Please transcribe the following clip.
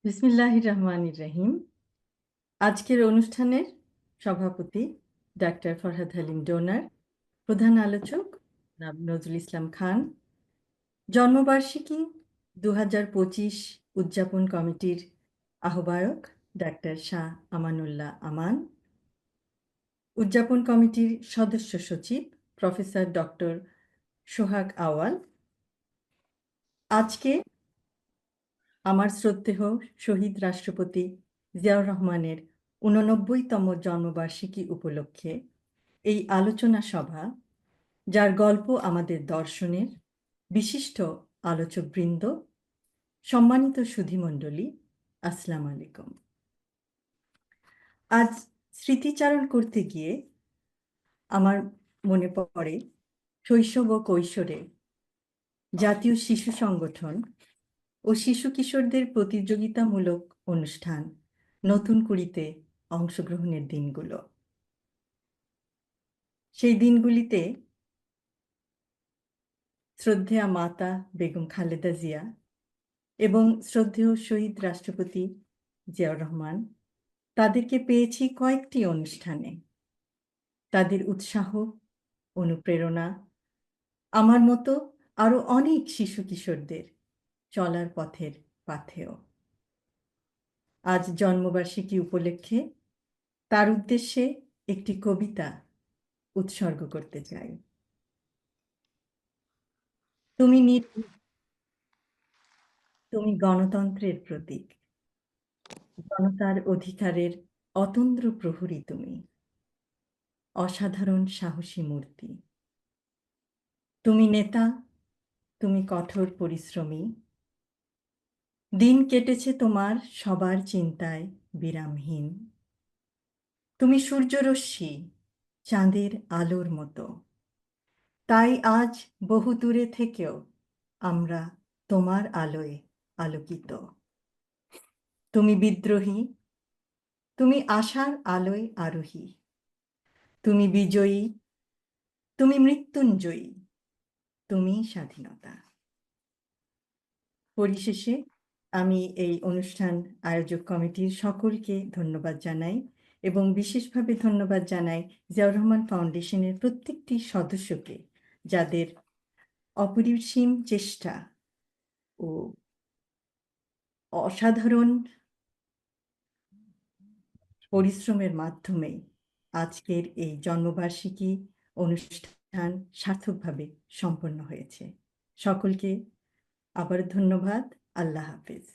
বিসমিল্লাহির রহমানির রহিম। আজকের অনুষ্ঠানের সভাপতি ডাক্তার ফরহাদ হালিম ডোনার, প্রধান আলোচক জনাব নজরুল ইসলাম খান, জন্মবার্ষিকী ২০২৫ উদযাপন কমিটির আহ্বায়ক ডাক্তার শাহ আমানুল্লাহ আমান, উদযাপন কমিটির সদস্য সচিব প্রফেসর ডক্টর সোহাগ আওয়াল। আজকে আমার শ্রদ্ধেয় শহীদ রাষ্ট্রপতি জিয়াউর রহমানের ৮৯তম জন্মবার্ষিকী উপলক্ষে এই আলোচনা সভা, যার গল্প আমাদের দর্শনের বিশিষ্ট আলোচকবৃন্দ, সম্মানিত সুধীমণ্ডলী, আসসালামু আলাইকুম। আজ স্মৃতিচারণ করতে গিয়ে আমার মনে পড়ে শৈশব ও কৈশোরে জাতীয় শিশু সংগঠন ও শিশু কিশোরদের প্রতিযোগিতামূলক অনুষ্ঠান নতুন কুড়িতে অংশগ্রহণের দিনগুলো। সেই দিনগুলিতে শ্রদ্ধেয়া মাতা বেগম খালেদা জিয়া এবং শ্রদ্ধেয় শহীদ রাষ্ট্রপতি জিয়াউর রহমান, তাদেরকে পেয়েছি কয়েকটি অনুষ্ঠানে। তাদের উৎসাহ, অনুপ্রেরণা আমার মতো আরো অনেক শিশু কিশোরদের চলার পথের পাথেয়। আজ জন্মবার্ষিকী উপলক্ষে তার উদ্দেশ্যে একটি কবিতা উৎসর্গ করতে চাই। তুমি গণতন্ত্রের প্রতীক, জনতার অধিকারের অতন্দ্র প্রহরী তুমি, অসাধারণ সাহসী মূর্তি। তুমি নেতা, তুমি কঠোর পরিশ্রমী, দিন কেটেছে তোমার সবার চিন্তায় বিরামহীন। তুমি সূর্যরশ্মি, চাঁদের আলোর মতো, তাই আজ বহু দূরে থেকেও আমরা তোমার আলোয় আলোকিত। তুমি বিদ্রোহী, তুমি আশার আলোয় আরোহী, তুমি বিজয়ী, তুমি মৃত্যুঞ্জয়ী, তুমি স্বাধীনতা। পরিশেষে আমি এই অনুষ্ঠান আয়োজক কমিটির সকলকে ধন্যবাদ জানাই এবং বিশেষভাবে ধন্যবাদ জানাই জিয়াউর রহমান ফাউন্ডেশনের প্রত্যেকটি সদস্যকে, যাদের অপরিসীম চেষ্টা ও অসাধারণ পরিশ্রমের মাধ্যমে আজকের এই জন্মবার্ষিকী অনুষ্ঠান সার্থকভাবে সম্পন্ন হয়েছে। সকলকে আবার ধন্যবাদ। আল্লাহ হাফেজ।